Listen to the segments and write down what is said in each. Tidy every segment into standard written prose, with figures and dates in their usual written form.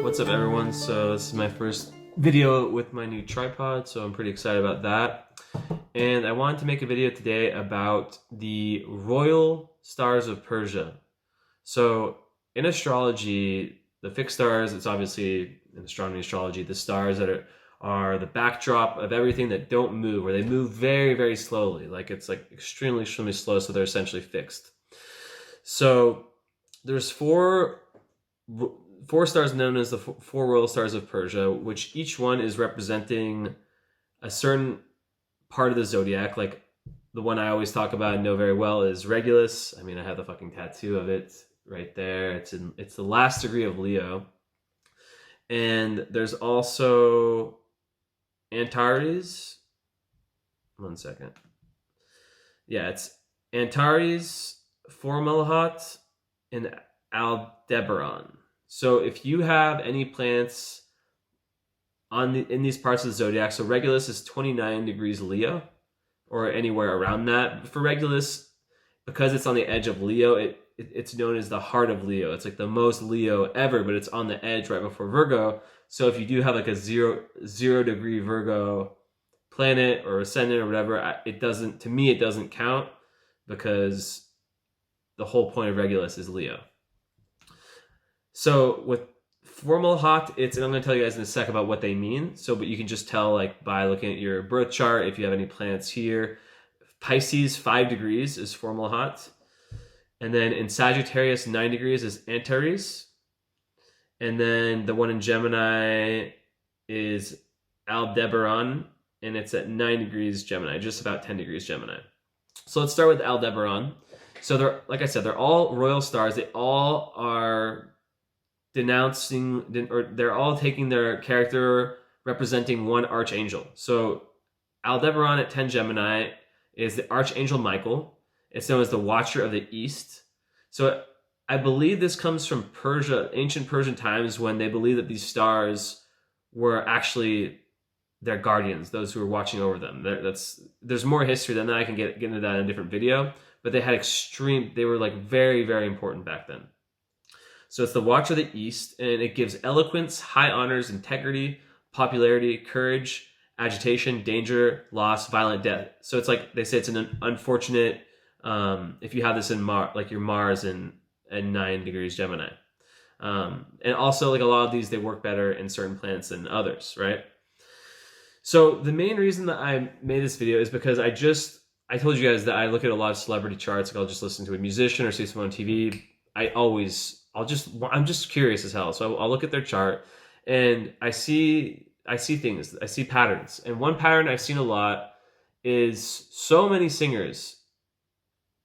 What's up everyone? So this is my first video with my new tripod, so I'm pretty excited about that. And I wanted to make a video today about the Royal Stars of Persia. So in astrology, the fixed stars, it's obviously in astronomy astrology, the stars that are the backdrop of everything that don't move, or they move very, very slowly. Like it's like extremely, extremely slow, so they're essentially fixed. So there's four stars known as the four Royal Stars of Persia, which each one is representing a certain part of the zodiac. Like the one I always talk about and know very well is Regulus. I mean, I have the fucking tattoo of it right there. It's the last degree of Leo. And there's also Antares. One second. Yeah, it's Antares, Fomalhaut, and Aldebaran. So if you have any planets in these parts of the zodiac, so Regulus is 29 degrees Leo, or anywhere around that. For Regulus, because it's on the edge of Leo, it's known as the heart of Leo. It's like the most Leo ever, but it's on the edge right before Virgo. So if you do have like a zero degree Virgo planet or ascendant or whatever, it doesn't count, because the whole point of Regulus is Leo. So with Formalhaut, and I'm going to tell you guys in a sec about what they mean. But you can just tell like by looking at your birth chart if you have any planets here. Pisces 5 degrees is Formalhaut, and then in Sagittarius 9 degrees is Antares, and then the one in Gemini is Aldebaran, and it's at 9 degrees Gemini, just about 10 degrees Gemini. So let's start with Aldebaran. So they're, like I said, they're all royal stars. They all are they're all taking their character representing one archangel. So Aldebaran at 10 Gemini is the Archangel Michael. It's known as the Watcher of the East. So I believe this comes from Persia, ancient Persian times, when they believed that these stars were actually their guardians, those who were watching over them. There's more history than that. I can get into that in a different video. But they were like very, very important back then. So it's the Watcher of the East, and it gives eloquence, high honors, integrity, popularity, courage, agitation, danger, loss, violent death. So it's like they say it's an unfortunate if you have this in like your Mars in 9 degrees Gemini. And also like a lot of these, they work better in certain planets than others, right? So the main reason that I made this video is because I told you guys that I look at a lot of celebrity charts. Like I'll just listen to a musician or see someone on TV. I'm just curious as hell. So I'll look at their chart and I see things, I see patterns. And one pattern I've seen a lot is so many singers.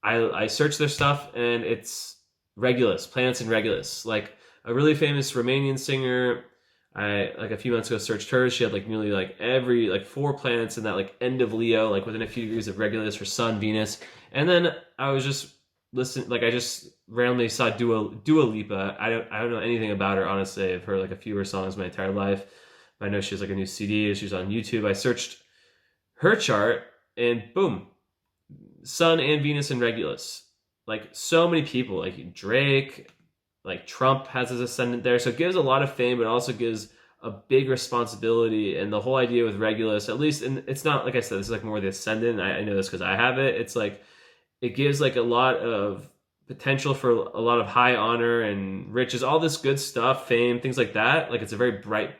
I search their stuff and it's Regulus, planets in Regulus. Like a really famous Romanian singer, I like a few months ago searched her. She had like nearly like every like 4 planets in that like end of Leo, like within a few degrees of Regulus, her sun, Venus. And then I was just I just randomly saw Dua Lipa. I don't know anything about her, honestly. I've heard like a few of her songs my entire life, but I know she has like a new CD. She's on YouTube. I searched her chart and boom, Sun and Venus in Regulus. Like so many people, like Drake, like Trump has his ascendant there. So it gives a lot of fame, but also gives a big responsibility. And the whole idea with Regulus, at least, and it's not, like I said, this is like more the ascendant. I know this because I have it. It's like, it gives like a lot of potential for a lot of high honor and riches, all this good stuff, fame, things like that. Like it's a very bright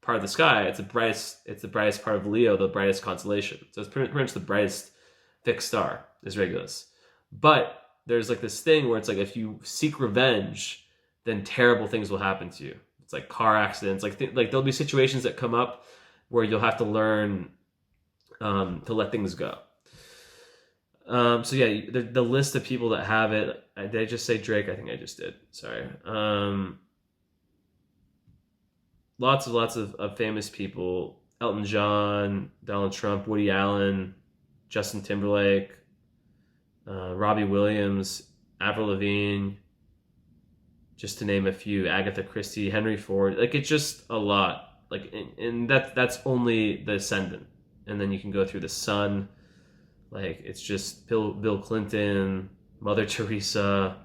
part of the sky. It's the brightest part of Leo, the brightest constellation. So it's pretty much the brightest fixed star is Regulus. But there's like this thing where it's like if you seek revenge, then terrible things will happen to you. It's like car accidents. Like there'll be situations that come up where you'll have to learn to let things go. So yeah, the list of people that have it. Did I just say Drake? I think I just did. Sorry. Lots of famous people: Elton John, Donald Trump, Woody Allen, Justin Timberlake, Robbie Williams, Avril Lavigne, just to name a few. Agatha Christie, Henry Ford. Like it's just a lot. Like and that's only the ascendant, and then you can go through the sun. Like it's just Bill Clinton, Mother Teresa,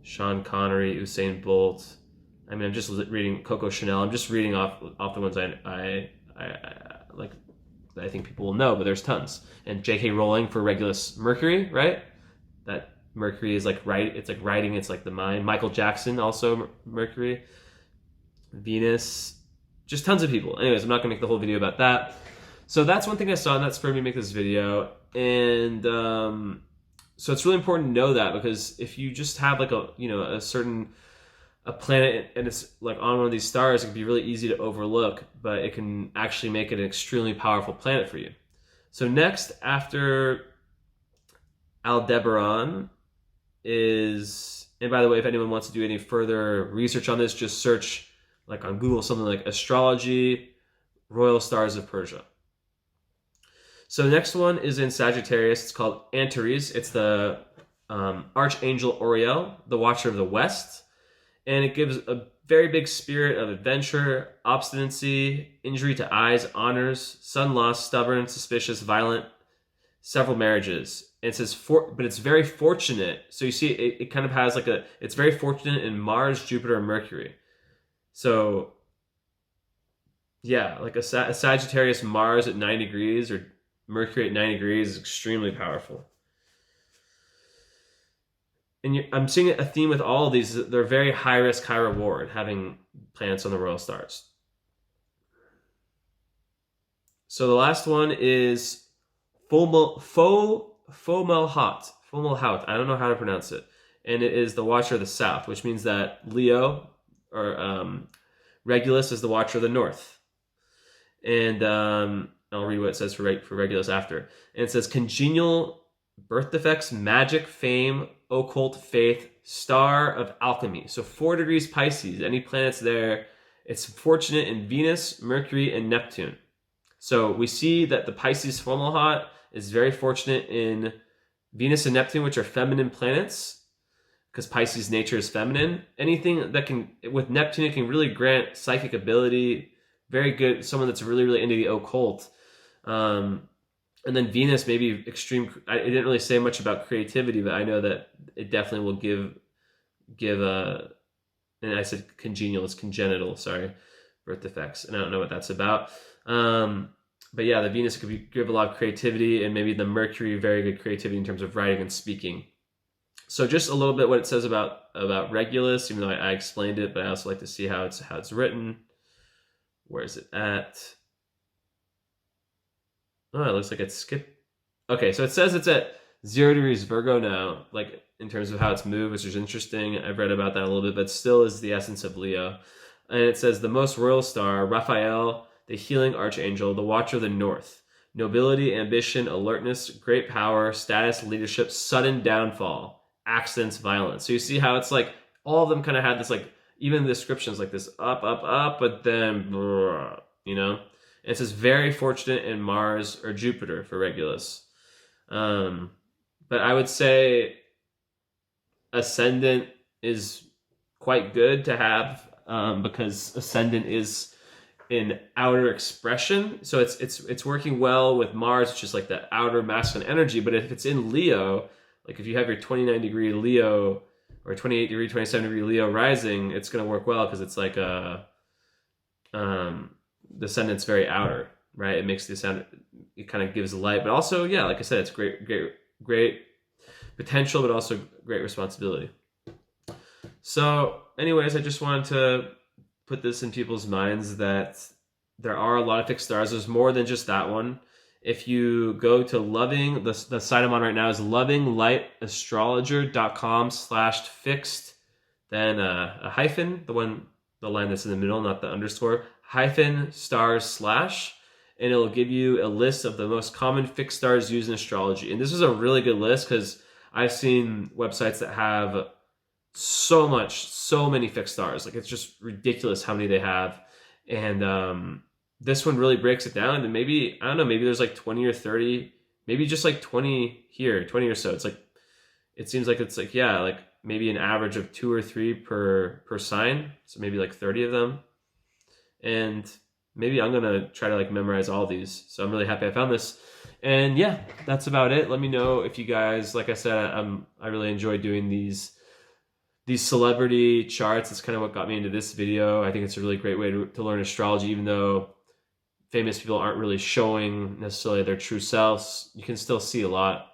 Sean Connery, Usain Bolt. I mean, I'm just reading Coco Chanel. I'm just reading off the ones I like that I think people will know, but there's tons. And J.K. Rowling for Regulus Mercury, right? That Mercury is like it's like writing, it's like the mind. Michael Jackson also Mercury. Venus, just tons of people. Anyways, I'm not gonna make the whole video about that. So that's one thing I saw, and that spurred me to make this video. And so it's really important to know that, because if you just have like a planet and it's like on one of these stars, it can be really easy to overlook, but it can actually make it an extremely powerful planet for you. So next, after Aldebaran is, and by the way, if anyone wants to do any further research on this, just search like on Google something like Astrology, Royal Stars of Persia. So the next one is in Sagittarius. It's called Antares. It's the Archangel Oriel, the Watcher of the West. And it gives a very big spirit of adventure, obstinacy, injury to eyes, honors, son loss, stubborn, suspicious, violent, several marriages. And it says, but it's very fortunate. So you see, it kind of has like it's very fortunate in Mars, Jupiter, and Mercury. So yeah, like a Sagittarius Mars at 9 degrees or Mercury at 9 degrees is extremely powerful. And I'm seeing a theme with all of these. They're very high risk, high reward, having planets on the royal stars. So the last one is Formalhaut. I don't know how to pronounce it. And it is the Watcher of the South, which means that Leo, or Regulus, is the Watcher of the North. And I'll read what it says for Regulus after. And it says, congenial birth defects, magic, fame, occult, faith, star of alchemy. So 4 degrees Pisces, any planets there, it's fortunate in Venus, Mercury, and Neptune. So we see that the Pisces Formalhaut is very fortunate in Venus and Neptune, which are feminine planets, because Pisces nature is feminine. Anything that can, with Neptune, it can really grant psychic ability, very good, someone that's really, really into the occult. And then Venus, maybe extreme. I didn't really say much about creativity, but I know that it definitely will give a. And I said congenial, it's congenital. Sorry, birth defects, and I don't know what that's about. But yeah, the Venus could give a lot of creativity, and maybe the Mercury, very good creativity in terms of writing and speaking. So just a little bit what it says about Regulus, even though I explained it, but I also like to see how it's written. Where is it at? Oh, it looks like it's skipped. Okay, so it says it's at 0 degrees Virgo now, like in terms of how it's moved, which is interesting. I've read about that a little bit, but still is the essence of Leo. And it says the most royal star, Raphael, the healing archangel, the watcher of the north. Nobility, ambition, alertness, great power, status, leadership, sudden downfall, accidents, violence. So you see how it's like all of them kind of had this, like, even the descriptions like this up, up, up, but then, you know? And it says very fortunate in Mars or Jupiter for Regulus. But I would say ascendant is quite good to have, because ascendant is in outer expression. So it's working well with Mars, which is like the outer masculine energy. But if it's in Leo, like if you have your 29 degree Leo or 28 degree, 27 degree Leo rising, it's going to work well because it's like a the ascendant's very outer, right? It makes the sound, it kind of gives light, but also, yeah, like I said, it's great potential, but also great responsibility. So anyways, I just wanted to put this in people's minds that there are a lot of fixed stars. There's more than just that one. If you go to the site I'm on right now is lovinglightastrologer.com/fixed, then a hyphen, the line that's in the middle, not the underscore, hyphen stars / and it'll give you a list of the most common fixed stars used in astrology. And this is a really good list because I've seen websites that have so many fixed stars. Like, it's just ridiculous how many they have. And this one really breaks it down. And maybe, I don't know, maybe there's like 20 or 30, maybe just like 20 here, 20 or so. It's like, it seems like it's like, yeah, like maybe an average of 2 or 3 per sign. So maybe like 30 of them. And maybe I'm going to try to like memorize all these. So I'm really happy I found this. And yeah, that's about it. Let me know if you guys, like I said, I really enjoy doing these these celebrity charts is kind of what got me into this video. I think it's a really great way to learn astrology, even though famous people aren't really showing necessarily their true selves. You can still see a lot,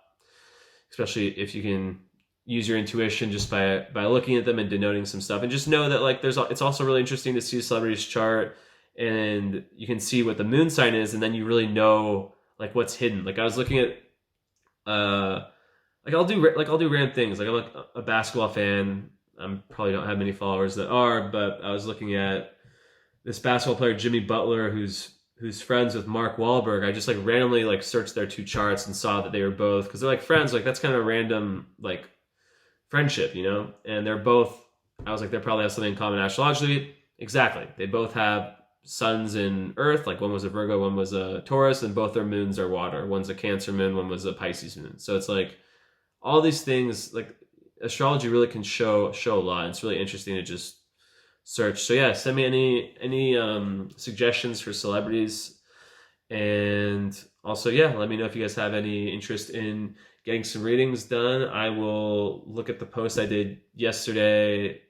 especially if you can use your intuition just by looking at them and denoting some stuff. And just know that like it's also really interesting to see a celebrity's chart, and you can see what the moon sign is, and then you really know like what's hidden. Like I was looking at I'll do random things. Like I'm like a basketball fan. I probably don't have many followers that are, but I was looking at this basketball player, Jimmy Butler, who's friends with Mark Wahlberg. I just like randomly like searched their two charts and saw that they were both, because they're like friends. Like that's kind of a random like friendship, you know? And they're both, I was like, they probably have something in common astrologically. Exactly. They both have suns in Earth. Like one was a Virgo, one was a Taurus, and both their moons are water. One's a Cancer moon, one was a Pisces moon. So it's like all these things, like astrology really can show a lot. It's really interesting to just search. So yeah, send me any suggestions for celebrities, and also yeah, let me know if you guys have any interest in getting some readings done. I will look at the post I did yesterday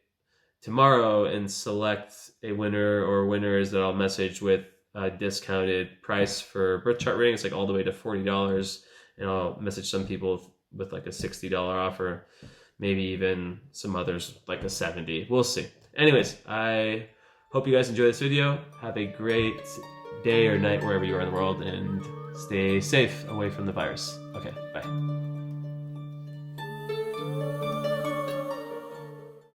tomorrow and select a winner or winners that I'll message with a discounted price for birth chart readings, like all the way to $40, and I'll message some people with like a $60 offer, maybe even some others like a $70. We'll see. Anyways, I hope you guys enjoy this video. Have a great day or night wherever you are in the world, and stay safe away from the virus. Okay, bye.